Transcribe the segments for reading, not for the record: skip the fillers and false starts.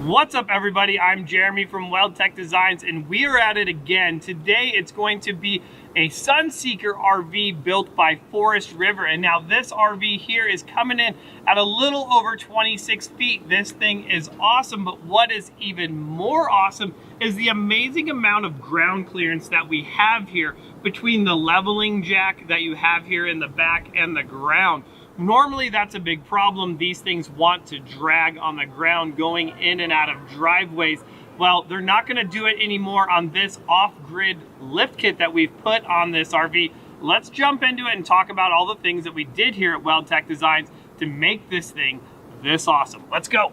What's up, everybody? I'm Jeremy from Weldtech Designs, and we are at it again. Today it's going to be a Sunseeker RV built by Forest River. And now this RV here is coming in at a little over 26 feet. This thing is awesome, but what is even more awesome is the amazing amount of ground clearance that we have here between the leveling jack that you have here in the back and the ground. Normally that's a big problem. These things want to drag on the ground going in and out of driveways. Well, they're not going to do it anymore on this off-grid lift kit that we've put on this RV. Let's jump into it and talk about all the things that we did here at Weldtech Designs to make this thing this awesome. Let's go.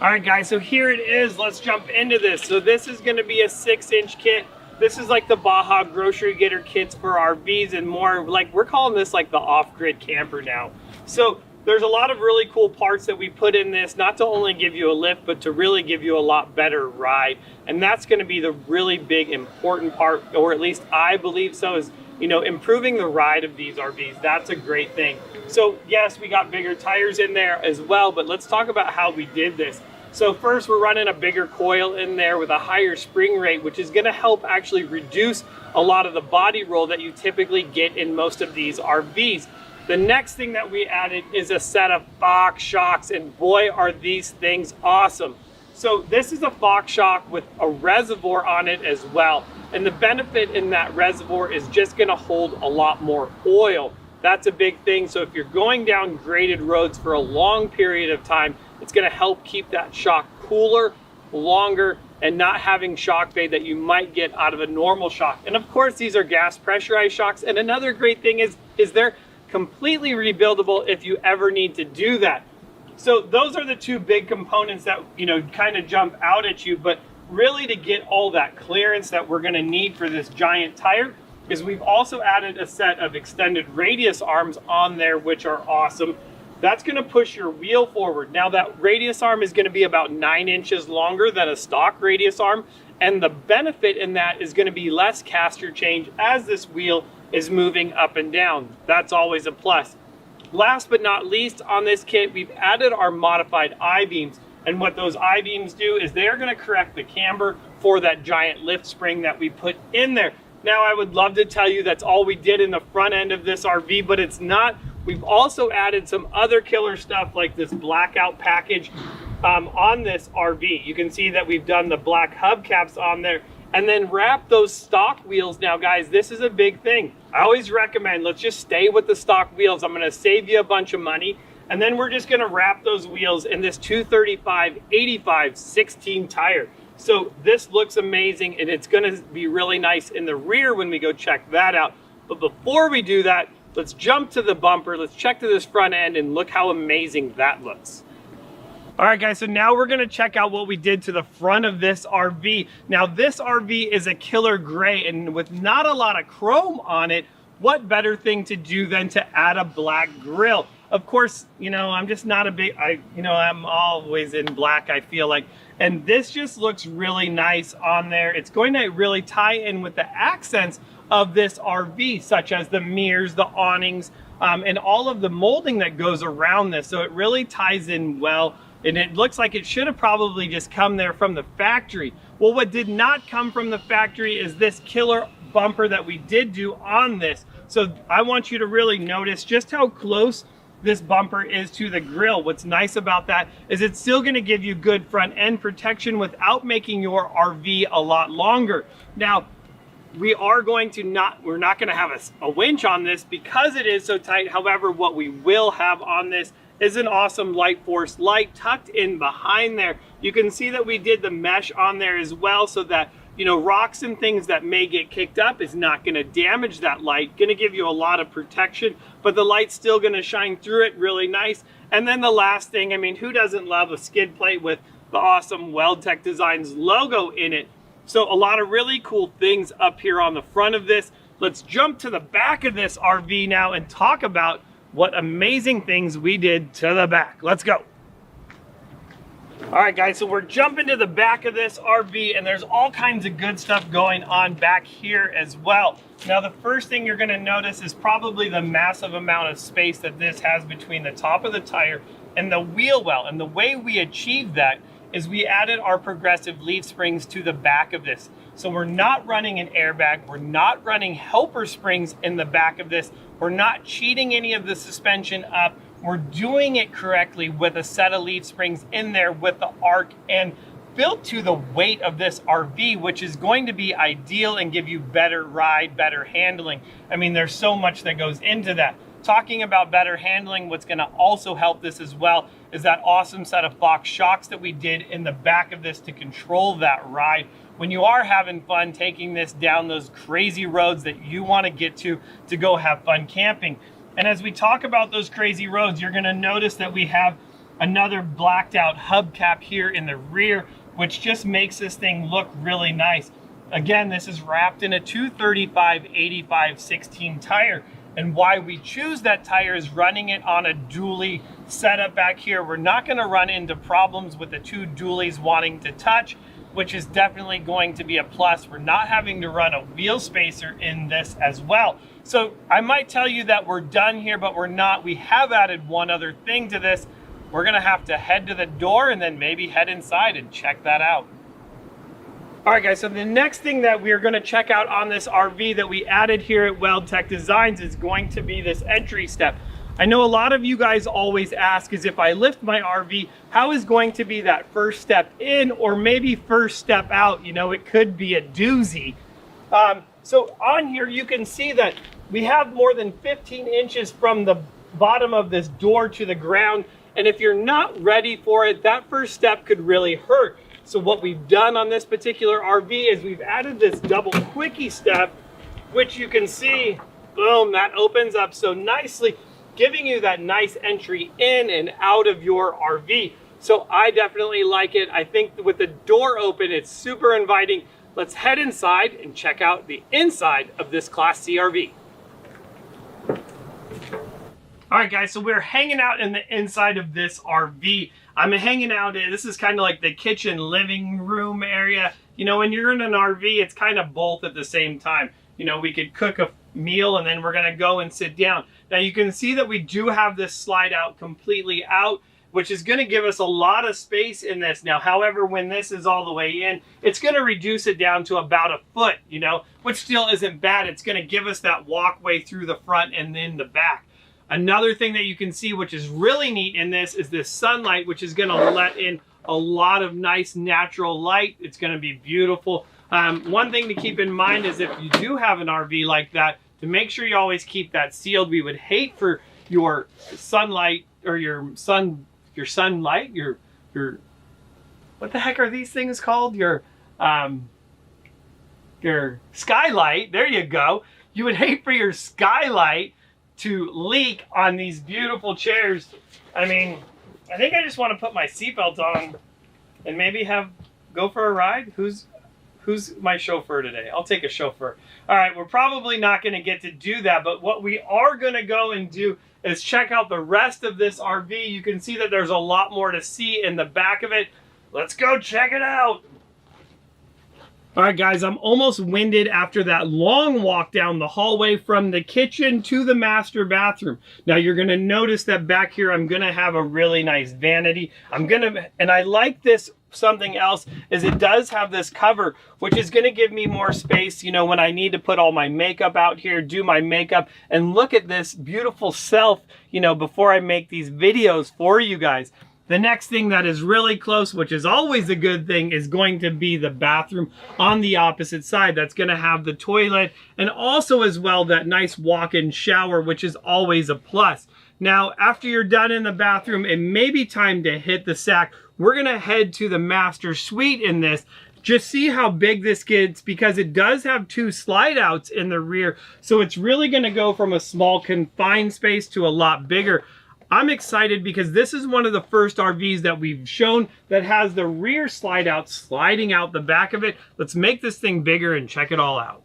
All right, guys, so here it is. Let's jump into this. So this is going to be a 6-inch kit. This is like the Baja grocery getter kits for RVs and more. Like, we're calling this like the off-grid camper now. So there's a lot of really cool parts that we put in this, not to only give you a lift, but to really give you a lot better ride. And that's going to be the really big important part, or at least I believe so, is, you know, improving the ride of these RVs. That's a great thing. So yes, we got bigger tires in there as well, but let's talk about how we did this. So first, we're running a bigger coil in there with a higher spring rate, which is going to help actually reduce a lot of the body roll that you typically get in most of these RVs. The next thing that we added is a set of Fox shocks, and boy, are these things awesome. So this is a Fox shock with a reservoir on it as well. And the benefit in that reservoir is just going to hold a lot more oil. That's a big thing. So if you're going down graded roads for a long period of time, it's going to help keep that shock cooler, longer, and not having shock fade that you might get out of a normal shock. And of course, these are gas pressurized shocks. And another great thing is they're completely rebuildable if you ever need to do that. So those are the two big components that, you know, kind of jump out at you. But really, to get all that clearance that we're going to need for this giant tire, is we've also added a set of extended radius arms on there, which are awesome. That's going to push your wheel forward. Now that radius arm is going to be about 9 inches longer than a stock radius arm. And the benefit in that is going to be less caster change as this wheel is moving up and down. That's always a plus. Last but not least, on this kit, we've added our modified I-beams. And what those I-beams do is they are going to correct the camber for that giant lift spring that we put in there. Now, I would love to tell you that's all we did in the front end of this RV, but it's not. We've also added some other killer stuff like this blackout package on this RV. You can see that we've done the black hubcaps on there and then wrap those stock wheels. Now, guys, this is a big thing. I always recommend, let's just stay with the stock wheels. I'm going to save you a bunch of money. And then we're just going to wrap those wheels in this 235/85 16 tire. So this looks amazing, and it's going to be really nice in the rear when we go check that out. But before we do that, let's jump to the bumper. Let's check to this front end and look how amazing that looks. All right, guys, so now we're going to check out what we did to the front of this RV. Now, this RV is a killer gray, and with not a lot of chrome on it, what better thing to do than to add a black grille? Of course, you know, I'm just not a big, I'm always in black, I feel like. And this just looks really nice on there. It's going to really tie in with the accents of this RV, such as the mirrors, the awnings, and all of the molding that goes around this. So it really ties in well. And it looks like it should have probably just come there from the factory. Well, what did not come from the factory is this killer bumper that we did do on this. So I want you to really notice just how close this bumper is to the grill. What's nice about that is it's still going to give you good front end protection without making your RV a lot longer. Now, we're not going to have a winch on this because it is so tight. However, what we will have on this is an awesome Light Force light tucked in behind there. You can see that we did the mesh on there as well, so that, you know, rocks and things that may get kicked up is not going to damage that light. Going to give you a lot of protection, but the light's still going to shine through it really nice. And then the last thing, I mean, who doesn't love a skid plate with the awesome Weldtech Designs logo in it? So a lot of really cool things up here on the front of this. Let's jump to the back of this RV now and talk about what amazing things we did to the back. Let's go. All right, guys, so we're jumping to the back of this RV, and there's all kinds of good stuff going on back here as well. Now, the first thing you're gonna notice is probably the massive amount of space that this has between the top of the tire and the wheel well. And the way we achieved that is we added our progressive leaf springs to the back of this. So we're not running an airbag, we're not running helper springs in the back of this, we're not cheating any of the suspension up. We're doing it correctly with a set of leaf springs in there with the arc and built to the weight of this RV, which is going to be ideal and give you better ride, better handling. I mean, there's so much that goes into that. Talking about better handling, what's gonna also help this as well is that awesome set of Fox shocks that we did in the back of this to control that ride. When you are having fun taking this down those crazy roads that you wanna get to go have fun camping. And as we talk about those crazy roads, you're gonna notice that we have another blacked out hubcap here in the rear, which just makes this thing look really nice. Again, this is wrapped in a 235/85/16 tire. And why we choose that tire is running it on a dually setup back here. We're not gonna run into problems with the two dualies wanting to touch, which is definitely going to be a plus. We're not having to run a wheel spacer in this as well. So I might tell you that we're done here, but we're not. We have added one other thing to this. We're gonna have to head to the door and then maybe head inside and check that out. All right, guys, so the next thing that we're gonna check out on this RV that we added here at WeldTech Designs is going to be this entry step. I know a lot of you guys always ask is if I lift my RV, how is going to be that first step in or maybe first step out? You know, it could be a doozy. So on here, you can see that we have more than 15 inches from the bottom of this door to the ground. And if you're not ready for it, that first step could really hurt. So what we've done on this particular RV is we've added this double quickie step, which you can see, boom, that opens up so nicely, giving you that nice entry in and out of your RV. So I definitely like it. I think with the door open, it's super inviting. Let's head inside and check out the inside of this Class C RV. All right, guys, so we're hanging out in the inside of this RV. I'm hanging out in, this is kind of like the kitchen living room area. You know, when you're in an RV, it's kind of both at the same time. You know, we could cook a meal and then we're gonna go and sit down. Now you can see that we do have this slide out completely out, which is gonna give us a lot of space in this. Now, however, when this is all the way in, it's gonna reduce it down to about a foot, you know, which still isn't bad. It's gonna give us that walkway through the front and then the back. Another thing that you can see, which is really neat in this, is this sunlight, which is gonna let in a lot of nice natural light. It's gonna be beautiful. One thing to keep in mind is if you do have an RV like that, to make sure you always keep that sealed. We would hate for your sunlight or your sunlight, your what the heck are these things called? Your skylight, there you go. You would hate for your skylight to leak on these beautiful chairs. I mean, I think I just want to put my seatbelt on and maybe go for a ride. Who's my chauffeur today? I'll take a chauffeur. All right, we're probably not going to get to do that, but what we are going to go and do is check out the rest of this RV. You can see that there's a lot more to see in the back of it. Let's go check it out. All right, guys, I'm almost winded after that long walk down the hallway from the kitchen to the master bathroom. Now, you're gonna notice that back here, I'm gonna have a really nice vanity. And I like this, something else, is it does have this cover, which is gonna give me more space, you know, when I need to put all my makeup out here, do my makeup, and look at this beautiful self, you know, before I make these videos for you guys. The next thing that is really close, which is always a good thing, is going to be the bathroom on the opposite side. That's going to have the toilet and also as well that nice walk-in shower, which is always a plus. Now, after you're done in the bathroom, it may be time to hit the sack. We're going to head to the master suite in this. Just see how big this gets because it does have two slide outs in the rear. So it's really going to go from a small confined space to a lot bigger. I'm excited because this is one of the first RVs that we've shown that has the rear slide out sliding out the back of it. Let's make this thing bigger and check it all out.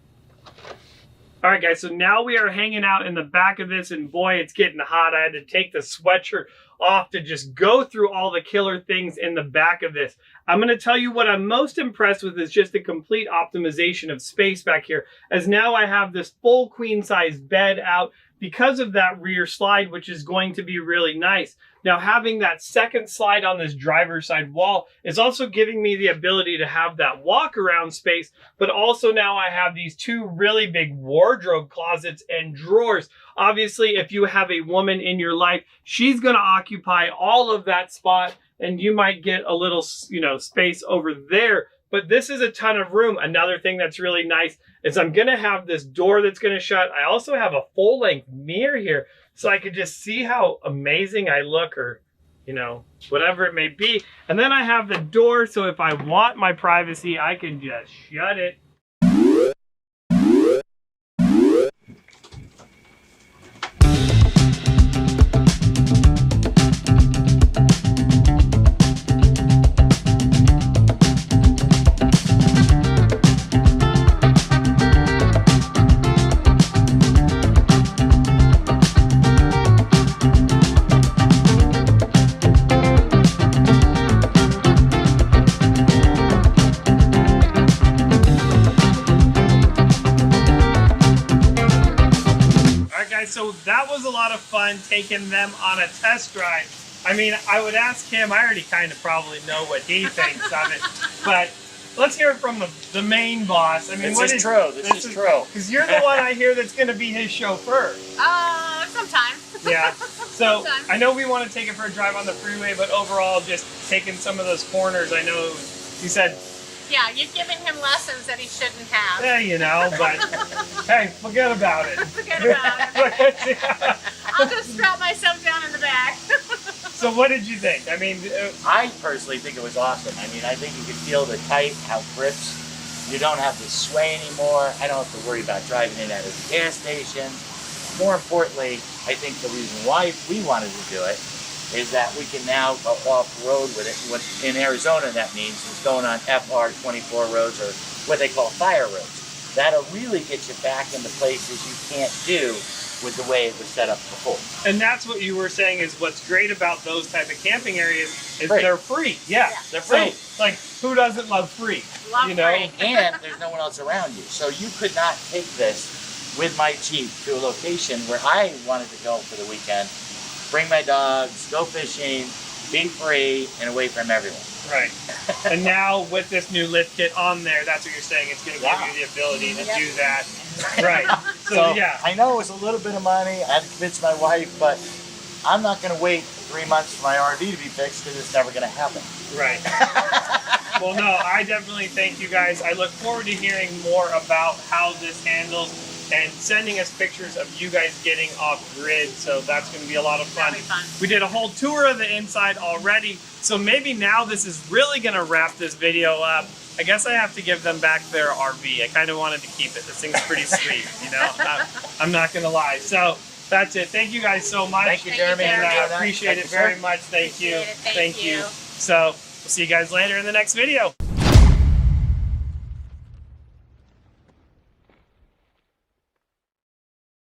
All right, guys, so now we are hanging out in the back of this, and boy, it's getting hot. I had to take the sweatshirt off to just go through all the killer things in the back of this. I'm going to tell you what I'm most impressed with is just the complete optimization of space back here, as now I have this full queen size bed out because of that rear slide, which is going to be really nice. Now, having that second slide on this driver's side wall is also giving me the ability to have that walk around space, but also now I have these two really big wardrobe closets and drawers. Obviously, if you have a woman in your life, she's going to occupy all of that spot, and you might get a little, space over there. But this is a ton of room. Another thing that's really nice is I'm going to have this door that's going to shut. I also have a full-length mirror here, so I could just see how amazing I look, or, whatever it may be. And then I have the door, so if I want my privacy, I can just shut it. So that was a lot of fun taking them on a test drive. I mean, I would ask him, I already kind of probably know what he thinks of it, but let's hear it from the main boss. I mean, this is true. Because you're the one I hear that's going to be his chauffeur. Sometimes. Yeah. So sometimes. I know we want to take it for a drive on the freeway, but overall, just taking some of those corners, I know he said, yeah, you've given him lessons that he shouldn't have. Yeah, but hey, forget about it. Forget about it. I'll just strap myself down in the back. So what did you think? I mean, I personally think it was awesome. I mean, I think you can feel the tight, how it grips. You don't have to sway anymore. I don't have to worry about driving in at a gas station. More importantly, I think the reason why we wanted to do it is that we can now go off-road with it. What in Arizona that means is going on FR24 roads, or what they call fire roads. That'll really get you back into places you can't do with the way it was set up before. And that's what you were saying is what's great about those type of camping areas is they're free. Yeah, they're free. So, like, who doesn't love free? Love free. And there's no one else around you. So you could not take this with my Jeep to a location where I wanted to go for the weekend, bring my dogs, go fishing, be free, and away from everyone. Right. And now with this new lift kit on there, that's what you're saying, it's going to give you the ability to do that. Right. So yeah. I know it was a little bit of money. I had to convince my wife, but I'm not going to wait 3 months for my RV to be fixed, because it's never going to happen. Right. Well, no, I definitely thank you guys. I look forward to hearing more about how this handles, and sending us pictures of you guys getting off grid. So that's going to be a lot of fun. We did a whole tour of the inside already. So maybe now this is really going to wrap this video up. I guess I have to give them back their RV. I kind of wanted to keep it. This thing's pretty sweet, I'm not going to lie. So that's it. Thank you guys so much. Thank you, Jeremy. And I appreciate it very much. Thank you. Thank you. So we'll see you guys later in the next video.